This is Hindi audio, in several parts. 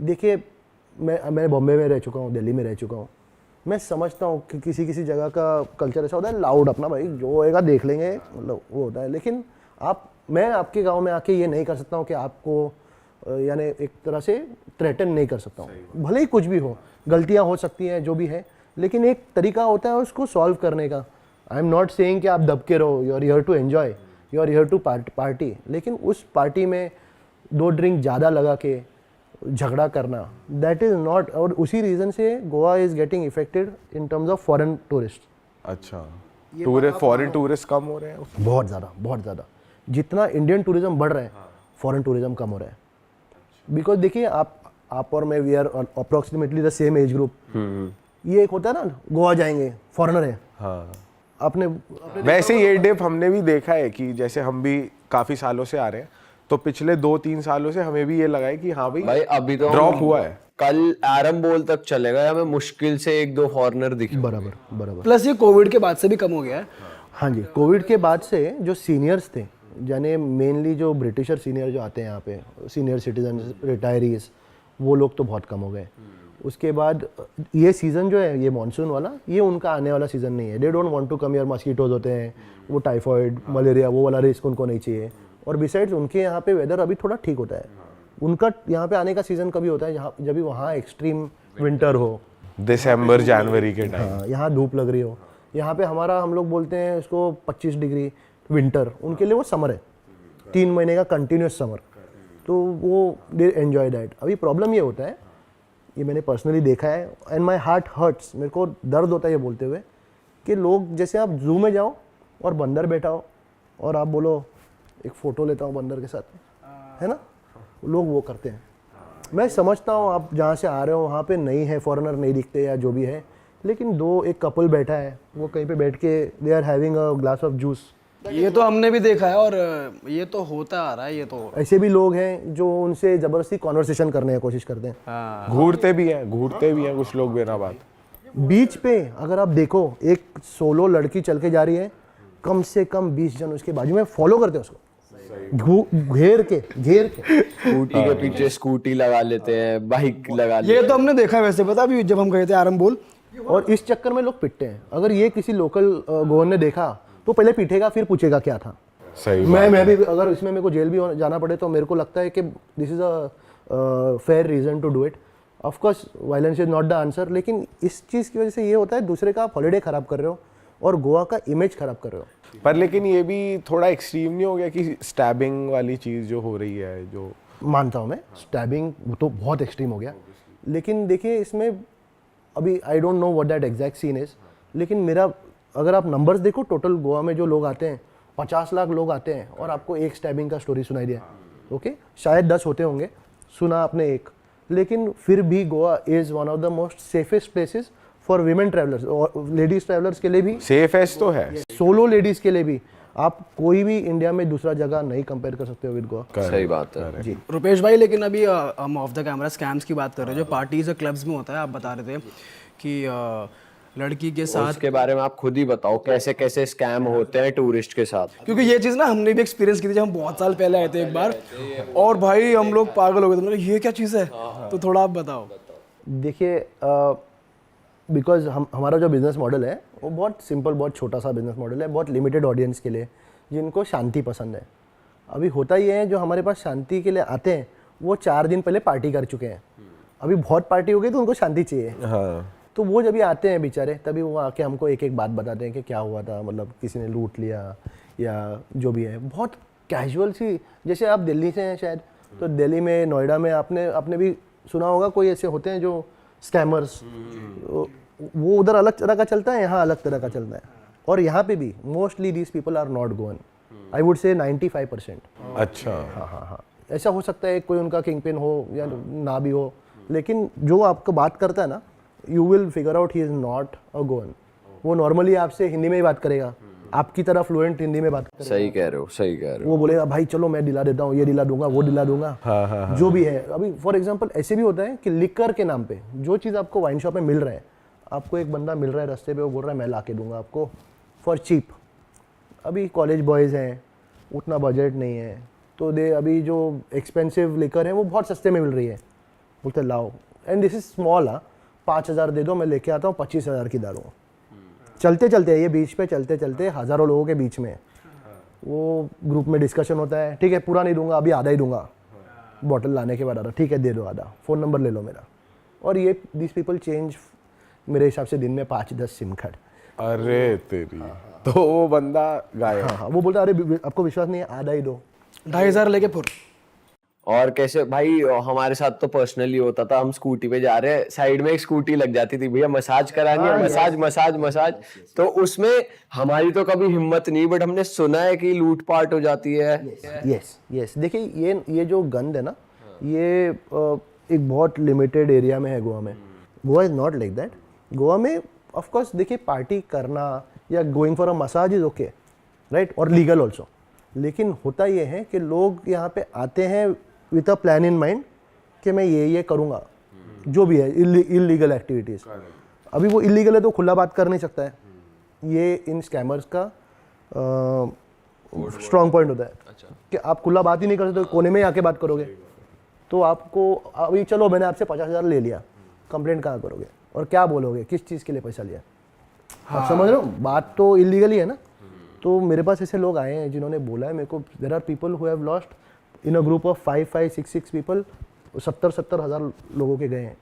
देखिए मैं बॉम्बे में रह चुका हूँ, दिल्ली में रह चुका हूँ, मैं समझता हूँ कि किसी किसी जगह का कल्चर ऐसा होता है लाउड, अपना भाई जो होएगा देख लेंगे, मतलब वो होता है। लेकिन मैं आपके गांव में आके ये नहीं कर सकता हूँ कि आपको यानी एक तरह से थ्रेटन नहीं कर सकता हूँ। भले ही कुछ भी हो, गलतियाँ हो सकती हैं जो भी है, लेकिन एक तरीका होता है उसको सॉल्व करने का। आई एम नॉट सेइंग कि आप दबके रहो, you are here to enjoy, you are here to party, लेकिन उस पार्टी में 2 ड्रिंक ज़्यादा लगा के झगड़ा करना, दैट इज़ नॉट। और उसी रीज़न से Goa is getting affected in terms of foreign tourist. अच्छा, टूरिस्ट, फॉरेन टूरिस्ट कम हो रहे हैं? बहुत ज़्यादा। जितना इंडियन टूरिज्म बढ़ रहा है, फॉरेन टूरिज्म कम हो रहा है। बिकॉज देखिए आप और मैं, we are approximately the same age group. ये एक होता है ना, गोवा जाएंगे, फॉरेनर है। हाँ, आपने वैसे ये डिप हमने भी देखा है कि जैसे हम भी काफी सालों से आ रहे हैं, तो पिछले 2-3 सालों से हमें भी ये लगा है कि हाँ भाई अभी तो ड्रॉप हुआ है। कल आरंबोल तक चलेगा, हमें मुश्किल से 1-2 फॉरेनर दिखे। बराबर। प्लस ये कोविड के बाद से भी कम हो गया है। हाँ जी, कोविड के बाद से जो सीनियर्स थे, यानी मेनली जो ब्रिटिशर सीनियर जो आते हैं यहाँ पे, सीनियर सिटीजन, रिटायरीज, वो लोग तो बहुत कम हो गए। उसके बाद ये सीज़न जो है, ये मानसून वाला, ये उनका आने वाला सीज़न नहीं है। They don't want to come here, mosquitoes होते हैं, वो टाइफॉइड, मलेरिया, वो वाला रिस्क उनको नहीं चाहिए। और बिसाइड्स उनके यहाँ पे वेदर अभी थोड़ा ठीक होता है। उनका यहाँ पे आने का सीज़न कभी होता है जब भी वहाँ एक्सट्रीम विंटर हो, दिसंबर जनवरी के टाइम। हाँ, यहाँ धूप लग रही हो। यहाँ पे हम लोग बोलते हैं इसको 25 डिग्री विंटर, उनके लिए वो समर है, 3 महीने का कंटिन्यूस समर। तो वो दे एन्जॉय दैट। अभी प्रॉब्लम ये होता है, ये मैंने पर्सनली देखा है, एंड माई हार्ट हर्ट्स, मेरे को दर्द होता है ये बोलते हुए, कि लोग जैसे आप जू में जाओ और बंदर बैठा हो और आप बोलो एक फ़ोटो लेता हूँ बंदर के साथ, है ना, लोग वो करते हैं। मैं समझता हूँ आप जहाँ से आ रहे हो वहाँ पे नहीं है, फॉरेनर नहीं दिखते या जो भी है, लेकिन एक कपल बैठा है, वो कहीं पे बैठ के they are having a glass of juice. ये तो हमने भी देखा है और ये तो होता आ रहा है। ये तो ऐसे भी लोग हैं जो उनसे ज़बरदस्ती कॉन्वर्सेशन करने की कोशिश करते हैं। घूरते भी हैं कुछ लोग बिना बात। बीच पे अगर आप देखो, एक सोलो लड़की चल के जा रही है, कम से कम 20 जन उसके बाजू में फॉलो करते हैं उसको, घेर के स्कूटी के पीछे स्कूटी लगा लेते हैं, बाइक लगा लेते ये तो हमने देखा है। वैसे पता, अभी जब हम गए थे आरंबोल, और इस चक्कर में लोग पिटते हैं। अगर ये किसी लोकल गोवन ने देखा तो पहले पीटेगा, फिर पूछेगा क्या था। सही मैं भी अगर इसमें मेरे को जेल भी जाना पड़े तो मेरे को लगता है कि this is a fair reason to do it. Of course violence is not the answer, लेकिन इस चीज़ की वजह से ये होता है, दूसरे का आप हॉलीडे ख़राब कर रहे हो और गोवा का इमेज ख़राब कर रहे हो। पर लेकिन ये भी थोड़ा एक्सट्रीम नहीं हो गया कि स्टैबिंग वाली चीज़ जो हो रही है? जो मानता हूँ मैं, स्टैबिंग तो बहुत एक्सट्रीम हो गया, लेकिन देखिए इसमें अभी I don't know what that exact scene is, लेकिन मेरा अगर आप नंबर्स देखो, टोटल गोवा में जो लोग आते हैं 50 लाख लोग आते हैं और आपको एक स्टैबिंग का स्टोरी सुनाई दिया, ओके, शायद 10 होते होंगे, सुना आपने एक, लेकिन फिर भी Goa is one of the most safest places for women travellers और लेडीज ट्रैवलर्स के लिए भी। सेफेस्ट तो है, सोलो लेडीज के लिए भी। आप कोई भी इंडिया में दूसरा जगह नहीं कंपेयर कर सकते हो विद गोवा। सही बात है जी रुपेश भाई। लेकिन अभी हम ऑफ द कैमरा स्कैम्स की बात कर रहे हैं, जो पार्टीज और क्लब्स में होता है। आप बता रहे थे कि लड़की के साथ, उसके बारे में आप खुद ही बताओ, कैसे कैसे स्कैम होते हैं टूरिस्ट के साथ? क्योंकि ये चीज़ ना हमने भी एक्सपीरियंस की थी जब हम बहुत साल पहले आए थे एक बार, और भाई हम लोग पागल हो गए थे, मतलब ये क्या चीज़ है। तो थोड़ा आप बताओ। देखिए, बिकॉज हमारा जो बिज़नेस मॉडल है वो बहुत सिंपल, बहुत छोटा सा बिज़नेस मॉडल है, बहुत लिमिटेड ऑडियंस के लिए जिनको शांति पसंद है। अभी होता ये है, जो हमारे पास शांति के लिए आते हैं वो 4 दिन पहले पार्टी कर चुके हैं, अभी बहुत पार्टी हो गई तो उनको शांति चाहिए। हाँ। तो वो जब भी आते हैं बेचारे, तभी वो आके हमको एक एक बात बताते हैं कि क्या हुआ था, मतलब किसी ने लूट लिया या जो भी है। बहुत कैजुअल सी, जैसे आप दिल्ली से हैं शायद, तो दिल्ली में, नोएडा में आपने भी सुना होगा, कोई ऐसे होते हैं जो स्कैमर्स, वो उधर अलग तरह का चलता है, यहाँ अलग तरह का चलता है। और यहाँ पे भी mostly these people are not Goan, I would say 95%। अच्छा। हाँ, ऐसा हो सकता है कोई उनका किंग पिन हो या ना भी हो, लेकिन जो आपको बात करता है ना, you will figure out he is not a Goan. वो नॉर्मली आपसे हिंदी में ही बात करेगा, आपकी तरह फ्लुएंट हिंदी में बात करेगा। सही कह रहे हो। वो बोलेगा भाई चलो मैं दिला देता हूँ, ये दिला दूंगा, वो दिला दूंगा। हाँ। जो भी है। अभी फॉर एग्जांपल ऐसे भी होता है कि लिकर के नाम पे जो चीज़ आपको वाइन शॉप में मिल रहा है, आपको एक बंदा मिल रहा है रास्ते पे, वो बोल रहा है मैं ला के दूंगा आपको फॉर चीप। अभी कॉलेज बॉयज़ हैं, उतना बजट नहीं है, तो अभी जो एक्सपेंसिव लिकर है वो बहुत सस्ते में मिल रही है, बोलते लाओ, एंड दिस इज स्मॉल, 5,000 दे दो, मैं लेके आता हूँ 25,000 की दारू। चलते चलते ये बीच पे चलते चलते हज़ारों लोगों के बीच में वो ग्रुप में डिस्कशन होता है, ठीक है पूरा नहीं दूंगा, अभी आधा ही दूंगा, बॉटल लाने के बाद आधा, ठीक है दे दो आधा, फ़ोन नंबर ले लो मेरा। और ये दिस पीपल चेंज मेरे हिसाब से दिन में 5-10 सिम कार्ड। अरे तेरी, तो वो बंदा गायब। हाँ, वो बोलता अरे आपको विश्वास नहीं है, आधा ही दो। 2,500 लेके फुर। और कैसे भाई, हमारे साथ तो पर्सनली होता था, हम स्कूटी पे जा रहे हैं, साइड में एक स्कूटी लग जाती थी, भैया मसाज करानी है, मसाज मसाज मसाज, तो उसमें हमारी तो कभी हिम्मत नहीं, बट हमने सुना है कि लूटपाट हो जाती है। यस देखिए ये जो गंद है ना, ये एक बहुत लिमिटेड एरिया में है गोवा में। Goa is not like that. Goa में ऑफ कोर्स देखिए पार्टी करना या going for a massage is okay, right, और लीगल ऑल्सो। लेकिन होता ये है कि लोग यहाँ पे आते हैं with a plan in mind कि मैं ये करूँगा, जो भी है इलीगल एक्टिविटीज़। अभी वो इलीगल है तो खुला बात कर नहीं सकता है, ये इन स्कैमर्स का स्ट्रॉन्ग पॉइंट होता है कि आप खुला बात ही नहीं कर सकते, कोने में आके बात करोगे तो आपको अभी चलो मैंने आपसे 50,000 ले लिया, कंप्लेंट कहाँ करोगे और क्या बोलोगे, किस चीज़ के लिए पैसा लिया? आप समझ रहे हो, बात तो इलीगल ही है ना। तो मेरे पास ऐसे लोग आए हैं जिन्होंने बोला है मेरे को, there are people who have lost in a group of 5-6 people, 70,000 लोगों के गए हैं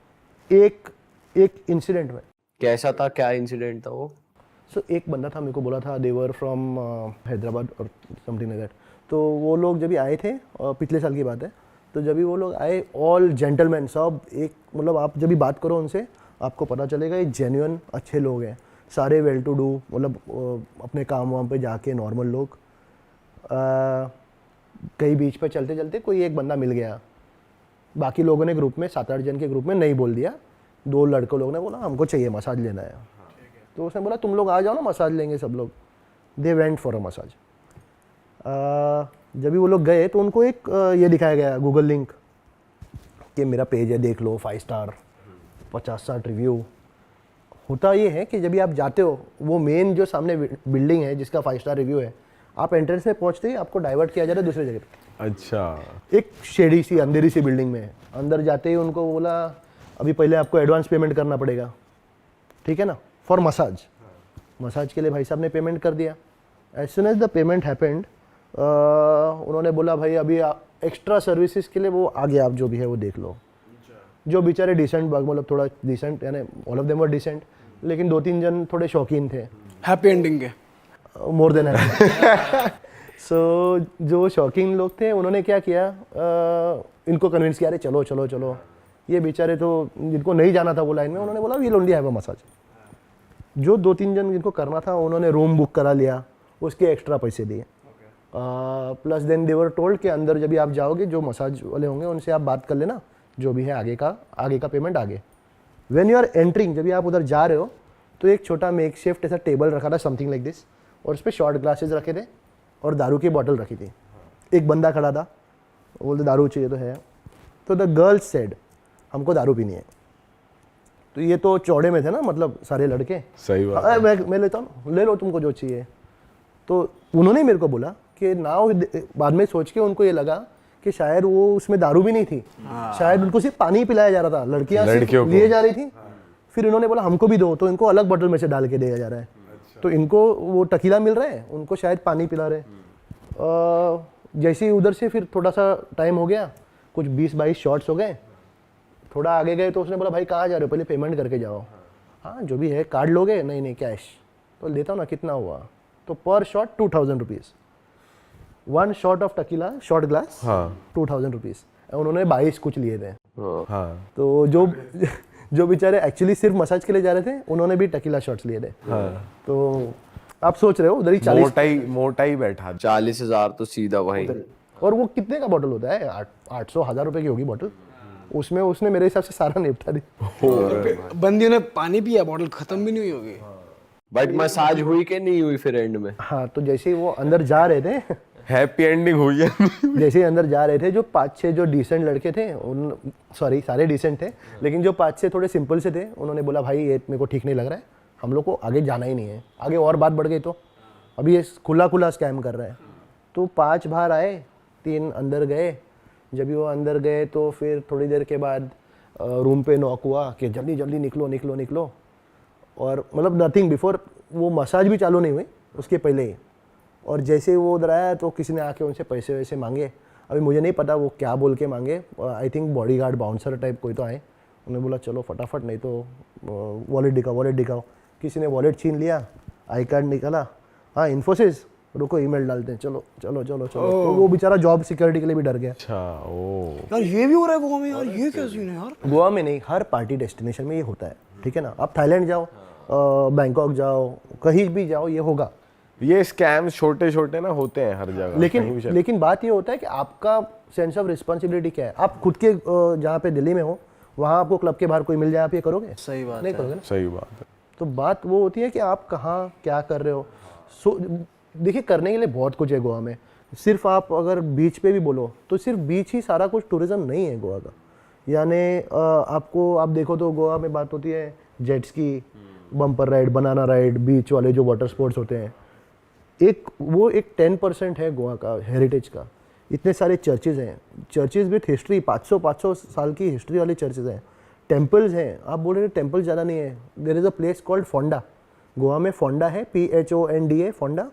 एक इंसिडेंट में। कैसा था, क्या इंसिडेंट था वो? सो एक बंदा था, मेरे को बोला था दे वर फ्रॉम हैदराबाद और समथिंग लाइक दैट। तो वो लोग जब भी आए थे, पिछले साल की बात है, तो जब भी वो लोग आए ऑल जेंटलमैन, सब एक मतलब आप जब भी बात करो उनसे आपको पता चलेगा ये जेन्युइन अच्छे लोग हैं, सारे वेल टू डू, मतलब अपने काम वाम पे जाके नॉर्मल लोग। कहीं बीच पे चलते चलते कोई एक बंदा मिल गया, बाकी लोगों ने ग्रुप में 7-8 जन के ग्रुप में नहीं बोल दिया, 2 लड़कों लोगों ने बोला हमको चाहिए मसाज लेना है। तो उसने बोला तुम लोग आ जाओ ना मसाज लेंगे सब लोग। They went for a massage. जब भी वो लोग गए तो उनको एक ये दिखाया गया गूगल लिंक कि मेरा पेज है देख लो, 5 स्टार, 50-60 रिव्यू। होता ये है कि जब भी आप जाते हो, वो मेन जो सामने बिल्डिंग है जिसका 5 स्टार रिव्यू है, आप एंट्रेंस में पहुंचते ही आपको डाइवर्ट किया जा रहा है दूसरी जगह पे। अच्छा, एक शेडी सी अंधेरी सी बिल्डिंग में है। अंदर जाते ही उनको बोला अभी पहले आपको एडवांस पेमेंट करना पड़ेगा, ठीक है ना, फॉर मसाज। मसाज के लिए भाई साहब ने पेमेंट कर दिया। As soon as the payment happened, उन्होंने बोला भाई अभी एक्स्ट्रा सर्विसेज के लिए वो आगे आप जो भी है वो देख लो। जो बेचारे डिसेंट बाग, मतलब थोड़ा डिसेंट, यानी all of them were decent, लेकिन 2-3 जन थोड़े शौकीन थे हैप्पी एंडिंग के, मोर देन सो जो शौकीन लोग थे उन्होंने क्या किया, इनको कन्विंस किया अरे चलो चलो चलो। ये बेचारे तो जिनको नहीं जाना था वो लाइन में, उन्होंने बोला we'll only have a massage. जो 2-3 जन जिनको करना था उन्होंने रूम बुक करा लिया, उसके एक्स्ट्रा पैसे दिए। Plus then they were told कि अंदर जब भी आप जाओगे जो मसाज वाले होंगे उनसे आप बात कर लेना, जो भी है आगे का पेमेंट आगे। व्हेन यू आर एंट्रिंग, जब भी आप उधर जा रहे हो तो एक छोटा मेकशिफ्ट ऐसा टेबल रखा था समथिंग लाइक दिस, और उस पर शॉर्ट ग्लासेस रखे थे और दारू की बोतल रखी थी। एक बंदा खड़ा था, बोलते दारू चाहिए तो है। तो द गर्ल्स सेड हमको दारू पीनी है। तो ये तो चौड़े में थे ना, मतलब सारे लड़के, सही बात है। मैं लेता हूँ, ले लो तुमको जो चाहिए। तो उन्होंने मेरे को बोला कि नाउ, बाद में सोच के उनको ये लगा कि शायद वो उसमें दारू भी नहीं थी, शायद उनको सिर्फ पानी ही पिलाया जा रहा था, लड़कियां लिए जा रही थी। फिर इन्होंने बोला हमको भी दो, तो इनको अलग बोतल में से डाल के दिया जा रहा है। तो इनको वो टकीला मिल रहा है, उनको शायद पानी पिला रहे। जैसे ही उधर से फिर थोड़ा सा टाइम हो गया, कुछ 20-22 शॉट्स हो गए, थोड़ा आगे गए तो उसने बोला भाई कहाँ जा रहे हो, पहले पेमेंट करके जाओ। हाँ जो भी है, कार्ड लोगे? नहीं नहीं कैश। तो लेता हूँ ना, कितना हुआ? तो पर shot 2,000 rupees, 1 shot of tequila short glass, 2,000 rupees. उन्होंने 22 कुछ लिए थे। तो जो बेचारे एक्चुअली सिर्फ मसाज के लिए जा रहे थे, उन्होंने भी टकीला शॉट्स लिए थे। तो आप सोच रहे हो उधर ही 40 मोटा ही बैठा। 40,000 तो सीधा भाई। और वो कितने का बॉटल होता है? 800-1000 रुपए की होगी बॉटल। उसमें उसने मेरे हिसाब से सारा निपटा दी। बंदियों ने पानी पिया, बॉटल खत्म भी नहीं हुई होगी। बट मसाज हुई कि नहीं हुई फिर एंड में? हाँ, तो जैसे ही वो अंदर जा रहे थे, हैप्पी एंडिंग हुई है। जैसे ही अंदर जा रहे थे, जो 5-6 जो डिसेंट लड़के थे, सॉरी सारे डिसेंट थे, लेकिन जो 5-6 थोड़े सिंपल से थे, उन्होंने बोला भाई ये मेरे को ठीक नहीं लग रहा है, हम लोग को आगे जाना ही नहीं है। आगे और बात बढ़ गई तो अभी ये खुला स्कैम कर रहा है। तो 5 बाहर आए, 3 अंदर गए। जब भी वो अंदर गए तो फिर थोड़ी देर के बाद रूम पे नॉक हुआ कि जल्दी जल्दी निकलो निकलो निकलो, और मतलब नथिंग बिफोर वो मसाज भी चालू नहीं हुई उसके पहले ही, और जैसे ही वो उधर आया तो किसी ने आके उनसे पैसे वैसे मांगे। अभी मुझे नहीं पता वो क्या बोल के मांगे, I think bodyguard bouncer type कोई तो आए, उन्होंने बोला चलो फटाफट नहीं तो वॉलेट दिखाओ। किसी ने वॉलेट छीन लिया, आई कार्ड निकाला, हाँ इन्फोसिस, रुको ईमेल डालते हैं, चलो चलो चलो चलो। तो वो बेचारा जॉब सिक्योरिटी के लिए भी डर गया। अच्छा ओ यार ये भी हो रहा है गोवा में यार, ये क्या सीन है यार? गोवा में नहीं, हर पार्टी डेस्टिनेशन में ये होता है, ठीक है ना। आप थाईलैंड जाओ, बैंकॉक जाओ, कहीं भी जाओ, ये होगा। ये स्कैम्स छोटे छोटे ना होते हैं हर जगह, कहीं भी चले। लेकिन बात ये होता है कि आपका सेंस ऑफ रिस्पॉन्सिबिलिटी क्या है। आप खुद के जहाँ पे दिल्ली में हो वहाँ आपको क्लब के बाहर कोई मिल जाए, आप ये करोगे? सही बात नहीं करोगे ना। सही बात है। तो बात वो होती है कि आप कहाँ क्या कर रहे हो। देखिए करने के लिए बहुत कुछ है गोवा में। सिर्फ आप अगर बीच पे भी बोलो तो सिर्फ बीच ही सारा कुछ टूरिज्म नहीं है गोवा का। यानी आपको आप देखो तो गोवा में बात होती है जेट्स की, बम्पर राइड, बनाना राइड, बीच वाले जो वाटर स्पोर्ट्स होते हैं, वो एक 10% है गोवा का हेरिटेज का। इतने सारे चर्चेज हैं, चर्चेज विथ हिस्ट्री, 500 साल की हिस्ट्री वाले चर्चेज हैं। टेम्पल्स हैं, आप बोल रहे हैं टेम्पल ज़्यादा नहीं है। There is a place called Ponda, Goa में फोंडा है, PHONDA फोंडा।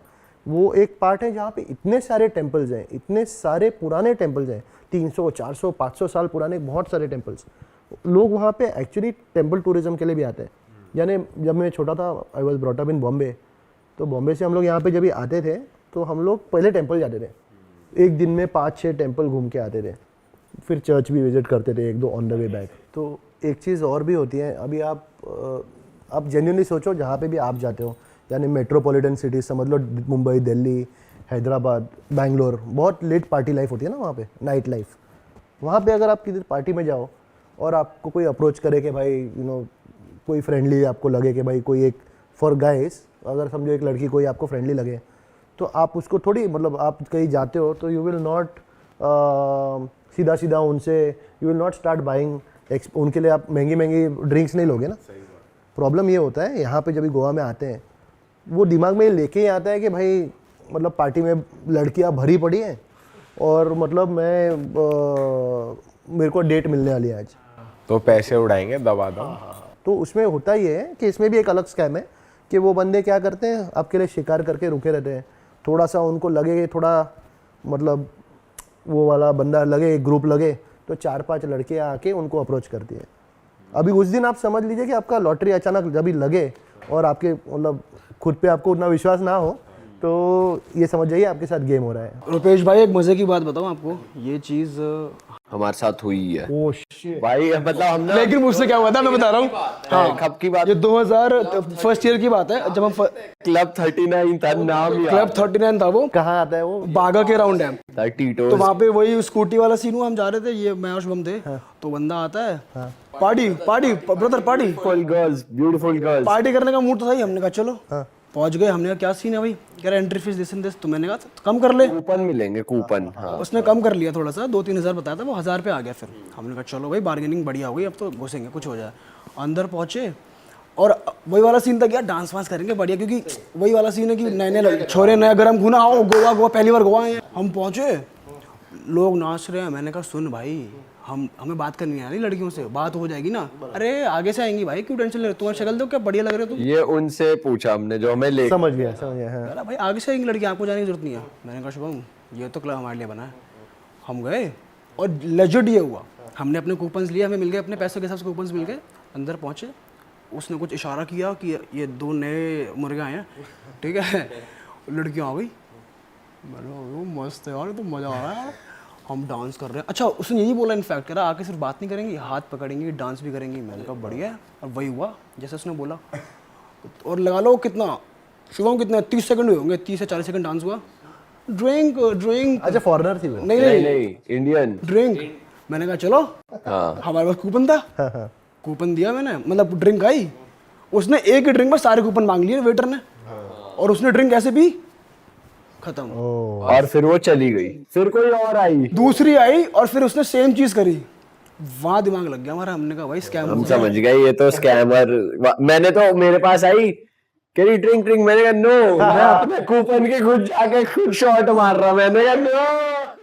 वो एक पार्ट है जहाँ पे इतने सारे टेम्पल्स हैं, इतने सारे पुराने टेम्पल्स हैं, 300 400 500 साल पुराने बहुत सारे टेम्पल्स। लोग वहाँ पे एक्चुअली टेम्पल टूरिज्म के लिए भी आते हैं। यानी जब मैं छोटा था, I was brought up in Bombay, तो बॉम्बे से हम लोग यहाँ पे जब भी आते थे तो हम लोग पहले टेम्पल जाते थे, एक दिन में 5-6 टेम्पल घूम के आते थे, फिर चर्च भी विजिट करते थे 1-2 ऑन द वे बैक। तो एक चीज़ और भी होती है, अभी आप जेन्युइनली सोचो जहाँ पे भी आप जाते हो, यानी मेट्रोपॉलिटन सिटीज समझ लो, मुंबई, दिल्ली, हैदराबाद, बैंगलोर, बहुत लेट पार्टी लाइफ होती है ना वहाँ पे, नाइट लाइफ। वहाँ पे अगर आप किसी पार्टी में जाओ और आपको कोई अप्रोच करे कि भाई कोई फ्रेंडली आपको लगे कि भाई कोई एक फॉर गाइस, अगर समझो एक लड़की कोई आपको फ्रेंडली लगे तो आप उसको थोड़ी, मतलब आप कहीं जाते हो तो यू विल नॉट सीधा सीधा उनसे, you will not start buying, उनके लिए आप महंगी महंगी ड्रिंक्स नहीं लोगे ना। प्रॉब्लम ये होता है यहाँ पे जब भी गोवा में आते हैं, वो दिमाग में लेके ही आता है कि भाई मतलब पार्टी में लड़कियाँ भरी पड़ी हैं और मतलब मेरे को डेट मिलने वाली है आज, तो पैसे उड़ाएंगे दबा दो। तो उसमें होता ये है कि इसमें भी एक अलग स्कैम है कि वो बंदे क्या करते हैं, आपके लिए शिकार करके रुके रहते हैं। थोड़ा सा उनको लगे, थोड़ा मतलब वो वाला बंदा लगे, ग्रुप लगे, तो 4-5 लड़कियाँ आके उनको अप्रोच करती है। अभी उस दिन आप समझ लीजिए कि आपका लॉटरी अचानक जब भी लगे और आपके मतलब खुद पे आपको उतना विश्वास ना हो, तो ये समझ जाइए आपके साथ गेम हो रहा है। रुपेश भाई एक मजे की बात बताऊं आपको, ये चीज हमारे साथ हुई है ओ भाई, मतलब हमने, लेकिन मुझसे क्या हुआ था मैं बता रहा हूँ। हाँ, कब की बात, ये 2000 फर्स्ट ईयर की बात है, जब हम क्लब 39 था नाम याद, क्लब 39 था वो, कहाँ आता है वो? बागा के राउंड है। था टीटो। तो वहाँ पे वही स्कूटी वाला सीन हुआ, हम जा रहे थे, ये मैं और शुभम थे। तो बंदा आता है, party party brother party, beautiful girls, party करने का मूड तो था ही। हमने कहा चलो, पहुंच गए। हमने कहा क्या सीन है भाई, कह रहा entry fees this and this. तो मैंने कहा कम कर ले, कूपन मिलेंगे, कूपन। हाँ, उसने कम कर लिया थोड़ा सा, 2-3 हज़ार बताया था, वो 1000 पे आ गया। फिर हमने कहा चलो भाई बार्गेनिंग बढ़िया हो गई, अब तो घुसेंगे कुछ हो जाए। अंदर पहुंचे और वही वाला सीन था, क्या डांस वांस करेंगे बढ़िया, क्योंकि वही वाला सीन है कि नए नए छोरे, नया गरम खूना, आओ गोवा पहली बार गोवा आए। हम पहुंचे, लोग नाच रहे हैं। मैंने कहा सुन भाई, हमें बात करनी है लड़कियों से, बात हो जाएगी ना। अरे आगे से आएंगी भाई, क्यों टेंशन ले रहे हो, तुम्हारी शक्ल दो क्या बढ़िया लग रहे हो तुम। ये उनसे पूछा हमने जो हमें ले, समझ गया हाँ। अरे भाई आगे से आएंगी लड़की, आपको जाने की जरूरत नहीं है। मैंने कहा शुभम ये तो क्लब हमारे लिए बना है। हम गए और लेजिट ये हुआ, हमने अपने कूपन्स लिए, हमें मिल गए अपने पैसों के हिसाब से कूपन्स मिल गए। अंदर पहुंचे, उसने कुछ इशारा किया कि ये 2 नए मुर्गे आए हैं, ठीक है। लड़कियाँ आ गई, मैंने मस्त है यार, तो मज़ा आ रहा है, हम डांस कर रहे हैं। अच्छा उसने यही बोला, इनफैक्ट कह रहा आके सिर्फ बात नहीं करेंगी, हाथ पकड़ेंगी, डांस भी करेंगी। मैंने कहा बढ़िया है, और वही हुआ जैसे उसने बोला। और लगा लो कितना, शुभम कितने 30 सेकंड हुए होंगे, 30 से 40 सेकंड डांस हुआ। ड्रिंक अच्छा फॉरेनर थी वो? नहीं इंडियन ड्रिंक। मैंने कहा चलो, हाँ, हमारे पास कूपन था, कूपन दिया मैंने, मतलब ड्रिंक आई। उसने एक ही ड्रिंक में सारे कूपन मांग लिए वेटर ने, और उसने ड्रिंक ऐसे पी, खत्म। और फिर वो चली गई, फिर कोई और आई, दूसरी आई, और फिर उसने सेम चीज करी। वहां दिमाग लग गया हमारा, हमने कहा भाई स्कैम। हम समझ गए ये तो स्कैमर। मैंने तो, मेरे पास आई कह रही ड्रिंक, मैंने कहा नो, मैं अपने कूपन के खुद जाके खुद शॉट मार रहा, मैंने कहा नो।